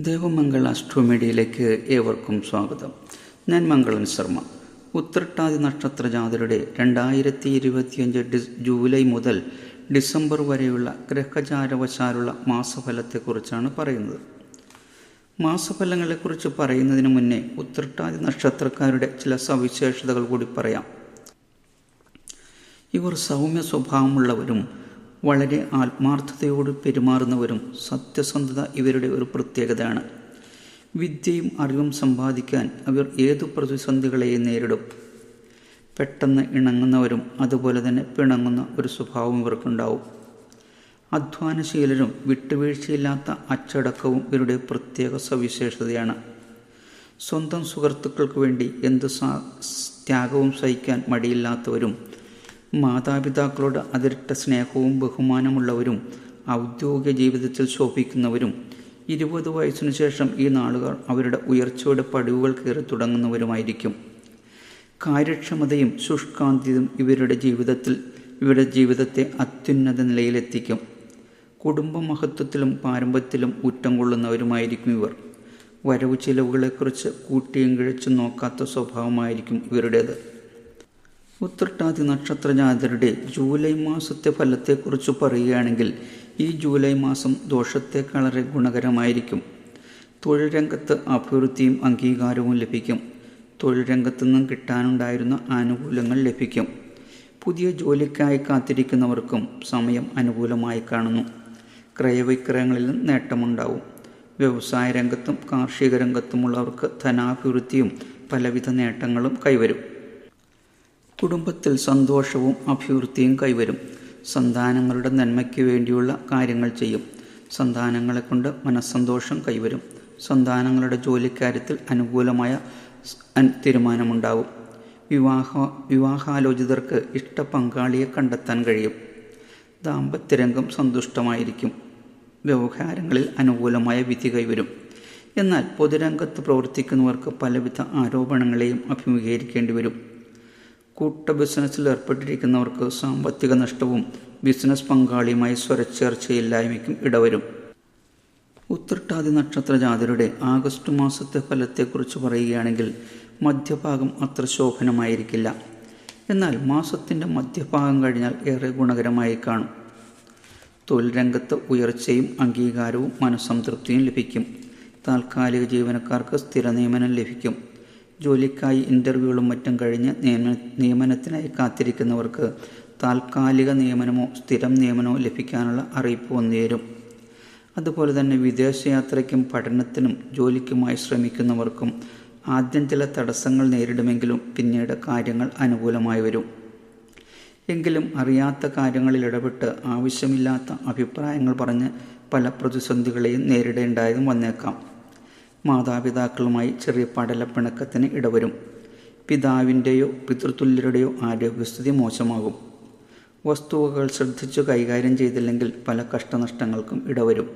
ദേവമംഗൾ അസ്ട്രോമീഡിയയിലേക്ക് ഏവർക്കും സ്വാഗതം. ഞാൻ മംഗളൻ ശർമ്മ. ഉത്രട്ടാതി നക്ഷത്ര ജാതരുടെ 2025 ജൂലൈ മുതൽ ഡിസംബർ വരെയുള്ള ഗ്രഹചാരവശാലുള്ള മാസഫലത്തെക്കുറിച്ചാണ് പറയുന്നത്. മാസഫലങ്ങളെക്കുറിച്ച് പറയുന്നതിന് മുന്നേ ഉത്രട്ടാതി നക്ഷത്രക്കാരുടെ ചില സവിശേഷതകൾ കൂടി പറയാം. ഇവർ സൗമ്യ സ്വഭാവമുള്ളവരും വളരെ ആത്മാർത്ഥതയോട് പെരുമാറുന്നവരും സത്യസന്ധത ഇവരുടെ ഒരു പ്രത്യേകതയാണ്. വിദ്യയും അറിവും സമ്പാദിക്കാൻ അവർ ഏതു പ്രതിസന്ധികളെയും നേരിടും. പെട്ടെന്ന് ഇണങ്ങുന്നവരും അതുപോലെ തന്നെ പിണങ്ങുന്ന ഒരു സ്വഭാവം ഇവർക്കുണ്ടാവും. അധ്വാനശീലരും വിട്ടുവീഴ്ചയില്ലാത്ത അച്ചടക്കവും ഇവരുടെ പ്രത്യേക സവിശേഷതയാണ്. സ്വന്തം സുഹൃത്തുക്കൾക്ക് വേണ്ടി എന്ത് ത്യാഗവും സഹിക്കാൻ മടിയില്ലാത്തവരും മാതാപിതാക്കളോട് അതിരിട്ട സ്നേഹവും ബഹുമാനമുള്ളവരും ഔദ്യോഗിക ജീവിതത്തിൽ ശോഭിക്കുന്നവരും 20 വയസ്സിനു ശേഷം ഈ നാളുകൾ അവരുടെ ഉയർച്ചയുടെ പടിവുകൾ കയറി തുടങ്ങുന്നവരുമായിരിക്കും. കാര്യക്ഷമതയും ശുഷ്കാന്തിയും ഇവരുടെ ജീവിതത്തെ അത്യുന്നത നിലയിലെത്തിക്കും. കുടുംബ മഹത്വത്തിലും പാരമ്പര്യത്തിലും ഊറ്റം കൊള്ളുന്നവരുമായിരിക്കും ഇവർ. വരവ് ചിലവുകളെക്കുറിച്ച് കൂട്ടിയും കിഴച്ചും നോക്കാത്ത സ്വഭാവമായിരിക്കും ഇവരുടേത്. ഉത്രട്ടാതി നക്ഷത്ര ജാതരുടെ ജൂലൈ മാസത്തെ ഫലത്തെക്കുറിച്ച് പറയുകയാണെങ്കിൽ ഈ ജൂലൈ മാസം ദോഷത്തെക്കാളേറെ ഗുണകരമായിരിക്കും. തൊഴിൽ രംഗത്ത് അഭിവൃദ്ധിയും അംഗീകാരവും ലഭിക്കും. തൊഴിൽ രംഗത്തു നിന്നും കിട്ടാനുണ്ടായിരുന്ന ആനുകൂല്യങ്ങൾ ലഭിക്കും. പുതിയ ജോലിക്കായി കാത്തിരിക്കുന്നവർക്കും സമയം അനുകൂലമായി കാണുന്നു. ക്രയവിക്രയങ്ങളിൽ നേട്ടമുണ്ടാവും. വ്യവസായ രംഗത്തും കാർഷിക രംഗത്തുമുള്ളവർക്ക് ധനാഭിവൃദ്ധിയും പലവിധ നേട്ടങ്ങളും കൈവരും. കുടുംബത്തിൽ സന്തോഷവും അഭിവൃദ്ധിയും കൈവരും. സന്താനങ്ങളുടെ നന്മയ്ക്ക് വേണ്ടിയുള്ള കാര്യങ്ങൾ ചെയ്യും. സന്താനങ്ങളെ കൊണ്ട് മനസ്സന്തോഷം കൈവരും. സന്താനങ്ങളുടെ ജോലിക്കാര്യത്തിൽ അനുകൂലമായ തീരുമാനമുണ്ടാവും. വിവാഹാലോചിതർക്ക് ഇഷ്ട പങ്കാളിയെ കണ്ടെത്താൻ കഴിയും. ദാമ്പത്യരംഗം സന്തുഷ്ടമായിരിക്കും. വ്യവഹാരങ്ങളിൽ അനുകൂലമായ വിധി കൈവരും. എന്നാൽ പൊതുരംഗത്ത് പ്രവർത്തിക്കുന്നവർക്ക് പലവിധ ആരോപണങ്ങളെയും അഭിമുഖീകരിക്കേണ്ടി വരും. കൂട്ട ബിസിനസ്സിൽ ഏർപ്പെട്ടിരിക്കുന്നവർക്ക് സാമ്പത്തിക നഷ്ടവും ബിസിനസ് പങ്കാളിയുമായി സ്വരച്ചേർച്ചയില്ലായ്മയ്ക്കും ഇടവരും. ഉത്രട്ടാതി നക്ഷത്ര ജാതരുടെ ആഗസ്റ്റ് മാസത്തെ ഫലത്തെക്കുറിച്ച് പറയുകയാണെങ്കിൽ മധ്യഭാഗം അത്ര ശോഭനമായിരിക്കില്ല. എന്നാൽ മാസത്തിൻ്റെ മധ്യഭാഗം കഴിഞ്ഞാൽ ഏറെ ഗുണകരമായി കാണും. തൊഴിൽ രംഗത്ത് ഉയർച്ചയും അംഗീകാരവും മനസ്സംതൃപ്തിയും ലഭിക്കും. താൽക്കാലിക ജീവനക്കാർക്ക് സ്ഥിര നിയമനം ലഭിക്കും. ജോലിക്കായി ഇൻ്റർവ്യൂകളും മറ്റും കഴിഞ്ഞ് നിയമനത്തിനായി കാത്തിരിക്കുന്നവർക്ക് താൽക്കാലിക നിയമനമോ സ്ഥിരം നിയമനമോ ലഭിക്കാനുള്ള അറിയിപ്പ് വന്നുചേരും. അതുപോലെ തന്നെ വിദേശയാത്രയ്ക്കും പഠനത്തിനും ജോലിക്കുമായി ശ്രമിക്കുന്നവർക്കും ആദ്യം ചില തടസ്സങ്ങൾ നേരിടുമെങ്കിലും പിന്നീട് കാര്യങ്ങൾ അനുകൂലമായി വരും. എങ്കിലും അറിയാത്ത കാര്യങ്ങളിൽ ഇടപെട്ട് ആവശ്യമില്ലാത്ത അഭിപ്രായങ്ങൾ പറഞ്ഞ് പല പ്രതിസന്ധികളെയും നേരിടേണ്ടതായും വന്നേക്കാം. മാതാപിതാക്കളുമായി ചെറിയ പടലപ്പിണക്കത്തിന് ഇടവരും. പിതാവിൻ്റെയോ പിതൃതുല്യരുടെയോ ആരോഗ്യസ്ഥിതി മോശമാകും. വസ്തുവകൾ ശ്രദ്ധിച്ചു കൈകാര്യം ചെയ്തില്ലെങ്കിൽ പല കഷ്ടനഷ്ടങ്ങൾക്കും ഇടവരും.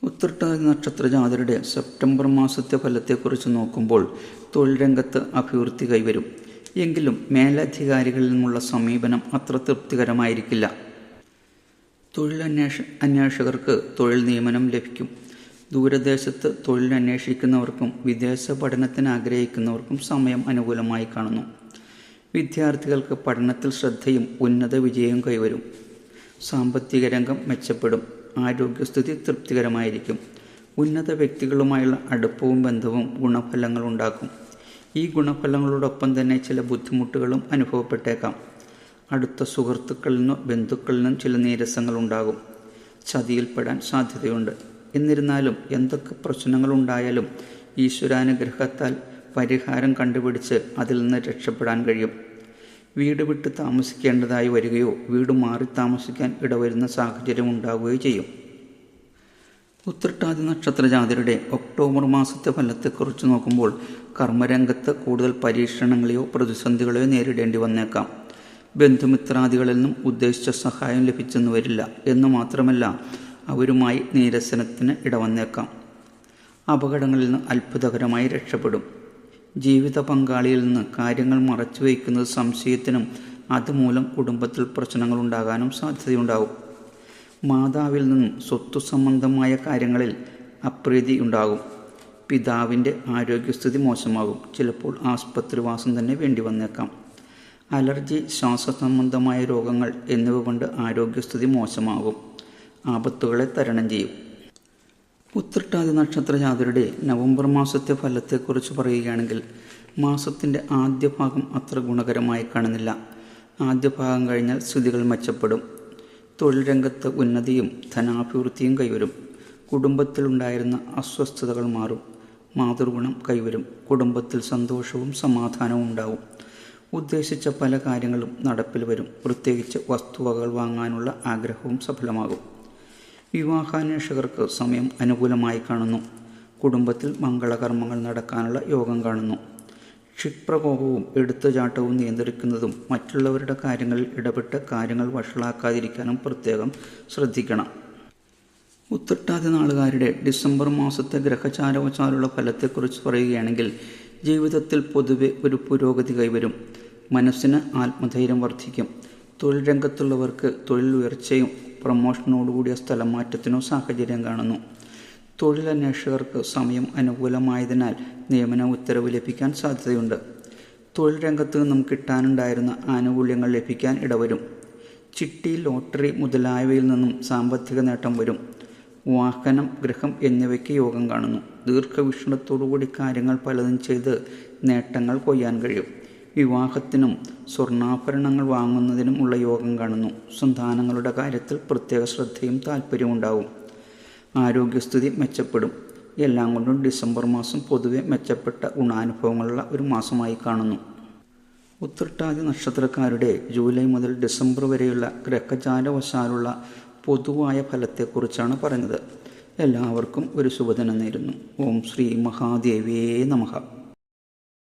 ഉത്രട്ടാതി നക്ഷത്ര ജാതരുടെ സെപ്റ്റംബർ മാസത്തെ ഫലത്തെക്കുറിച്ച് നോക്കുമ്പോൾ തൊഴിൽ രംഗത്ത് അഭിവൃദ്ധി കൈവരും. എങ്കിലും മേലധികാരികളിൽ നിന്നുള്ള സമീപനം അത്ര തൃപ്തികരമായിരിക്കില്ല. തൊഴിൽ അന്വേഷകർക്ക് തൊഴിൽ നിയമനം ലഭിക്കും. ദൂരദേശത്ത് തൊഴിൽ അന്വേഷിക്കുന്നവർക്കും വിദേശ പഠനത്തിന് ആഗ്രഹിക്കുന്നവർക്കും സമയം അനുകൂലമായി കാണുന്നു. വിദ്യാർത്ഥികൾക്ക് പഠനത്തിൽ ശ്രദ്ധയും ഉന്നത വിജയവും കൈവരും. സാമ്പത്തിക രംഗം മെച്ചപ്പെടും. ആരോഗ്യസ്ഥിതി തൃപ്തികരമായിരിക്കും. ഉന്നത വ്യക്തികളുമായുള്ള അടുപ്പവും ബന്ധവും ഗുണഫലങ്ങളുണ്ടാക്കും. ഈ ഗുണഫലങ്ങളോടൊപ്പം തന്നെ ചില ബുദ്ധിമുട്ടുകളും അനുഭവപ്പെട്ടേക്കാം. അടുത്ത സുഹൃത്തുക്കളിൽ നിന്നോ ബന്ധുക്കളിൽ നിന്നും ചില നീരസങ്ങളുണ്ടാകും. ചതിയിൽപ്പെടാൻ സാധ്യതയുണ്ട്. എന്നിരുന്നാലും എന്തൊക്കെ പ്രശ്നങ്ങളുണ്ടായാലും ഈശ്വരാനുഗ്രഹത്താൽ പരിഹാരം കണ്ടുപിടിച്ച് അതിൽ നിന്ന് രക്ഷപ്പെടാൻ കഴിയും. വീട് വിട്ട് താമസിക്കേണ്ടതായി വരികയോ വീട് മാറി താമസിക്കാൻ ഇടവരുന്ന സാഹചര്യം ഉണ്ടാവുകയോ ചെയ്യും. ഉത്രട്ടാതി നക്ഷത്ര ജാതരുടെ ഒക്ടോബർ മാസത്തെ ഫലത്തെക്കുറിച്ച് നോക്കുമ്പോൾ കർമ്മരംഗത്ത് കൂടുതൽ പരീക്ഷണങ്ങളെയോ പ്രതിസന്ധികളെയോ നേരിടേണ്ടി വന്നേക്കാം. ബന്ധുമിത്രാദികളിൽ നിന്നും ഉദ്ദേശിച്ച സഹായം ലഭിച്ചെന്ന് വരില്ല. എന്ന് മാത്രമല്ല അവരുമായി നീരസനത്തിന് ഇടവന്നേക്കാം. അപകടങ്ങളിൽ നിന്ന് അത്ഭുതകരമായി രക്ഷപ്പെടും. ജീവിത പങ്കാളിയിൽ നിന്ന് കാര്യങ്ങൾ മറച്ചു വയ്ക്കുന്നത് സംശയത്തിനും അതുമൂലം കുടുംബത്തിൽ പ്രശ്നങ്ങളുണ്ടാകാനും സാധ്യതയുണ്ടാവും. മാതാവിൽ നിന്നും സ്വത്തു സംബന്ധമായ കാര്യങ്ങളിൽ അപ്രീതി ഉണ്ടാകും. പിതാവിൻ്റെ ആരോഗ്യസ്ഥിതി മോശമാകും. ചിലപ്പോൾ ആസ്പത്രിവാസം തന്നെ വേണ്ടി വന്നേക്കാം. അലർജി, ശ്വാസസംബന്ധമായ രോഗങ്ങൾ എന്നിവ കൊണ്ട് ആരോഗ്യസ്ഥിതി മോശമാകും. ആപത്തുകളെ തരണം ചെയ്യും. ഉത്രട്ടാതി നക്ഷത്ര ജാതരുടെ നവംബർ മാസത്തെ ഫലത്തെക്കുറിച്ച് പറയുകയാണെങ്കിൽ മാസത്തിൻ്റെ ആദ്യ ഭാഗം അത്ര ഗുണകരമായി കാണുന്നില്ല. ആദ്യ ഭാഗം കഴിഞ്ഞാൽ സ്ഥിതികൾ മെച്ചപ്പെടും. തൊഴിൽ രംഗത്ത് ഉന്നതിയും ധനാഭിവൃദ്ധിയും കൈവരും. കുടുംബത്തിലുണ്ടായിരുന്ന അസ്വസ്ഥതകൾ മാറും. മാതൃഗുണം കൈവരും. കുടുംബത്തിൽ സന്തോഷവും സമാധാനവും ഉണ്ടാവും. ഉദ്ദേശിച്ച പല കാര്യങ്ങളും നടപ്പിൽ വരും. പ്രത്യേകിച്ച് വസ്തുവകകൾ വാങ്ങാനുള്ള ആഗ്രഹവും സഫലമാകും. വിവാഹാന്വേഷകർക്ക് സമയം അനുകൂലമായി കാണുന്നു. കുടുംബത്തിൽ മംഗളകർമ്മങ്ങൾ നടക്കാനുള്ള യോഗം കാണുന്നു. ക്ഷിപ്രകോപവും എടുത്തുചാട്ടവും നിയന്ത്രിക്കുന്നതും മറ്റുള്ളവരുടെ കാര്യങ്ങളിൽ ഇടപെട്ട് കാര്യങ്ങൾ വഷളാക്കാതിരിക്കാനും പ്രത്യേകം ശ്രദ്ധിക്കണം. ഉത്രട്ടാതി നാളുകാരുടെ ഡിസംബർ മാസത്തെ ഗ്രഹചാരവശാലുള്ള ഫലത്തെക്കുറിച്ച് പറയുകയാണെങ്കിൽ ജീവിതത്തിൽ പൊതുവെ ഒരു പുരോഗതി കൈവരും. മനസ്സിന് ആത്മധൈര്യം വർദ്ധിക്കും. തൊഴിൽ രംഗത്തുള്ളവർക്ക് തൊഴിൽ ഉയർച്ചയും പ്രമോഷനോടുകൂടിയ സ്ഥലം മാറ്റത്തിനോ സാഹചര്യം കാണുന്നു. തൊഴിലന്വേഷകർക്ക് സമയം അനുകൂലമായതിനാൽ നിയമന ഉത്തരവ് ലഭിക്കാൻ സാധ്യതയുണ്ട്. തൊഴിൽ രംഗത്ത് നിന്നും കിട്ടാനുണ്ടായിരുന്ന ആനുകൂല്യങ്ങൾ ലഭിക്കാൻ ഇടവരും. ചിട്ടി, ലോട്ടറി മുതലായവയിൽ നിന്നും സാമ്പത്തിക നേട്ടം വരും. വാഹനം, ഗൃഹം എന്നിവയ്ക്ക് യോഗം കാണുന്നു. ദീർഘവീക്ഷണത്തോടുകൂടി കാര്യങ്ങൾ പലതും ചെയ്ത് നേട്ടങ്ങൾ കൊയ്യാൻ കഴിയും. വിവാഹത്തിനും സ്വർണ്ണാഭരണങ്ങൾ വാങ്ങുന്നതിനും ഉള്ള യോഗം കാണുന്നു. സന്താനങ്ങളുടെ കാര്യത്തിൽ പ്രത്യേക ശ്രദ്ധയും താല്പര്യവും ഉണ്ടാവും. ആരോഗ്യസ്ഥിതി മെച്ചപ്പെടും. എല്ലാം കൊണ്ടും ഡിസംബർ മാസം പൊതുവെ മെച്ചപ്പെട്ട ഗുണാനുഭവങ്ങളുള്ള ഒരു മാസമായി കാണുന്നു. ഉത്രട്ടാതി നക്ഷത്രക്കാരുടെ ജൂലൈ മുതൽ ഡിസംബർ വരെയുള്ള ഗ്രഹചാരവശാലുള്ള പൊതുവായ ഫലത്തെക്കുറിച്ചാണ് പറഞ്ഞത്. എല്ലാവർക്കും ഒരു ശുഭദിനം നേരുന്നു. ഓം ശ്രീ മഹാദേവേ നമഃ.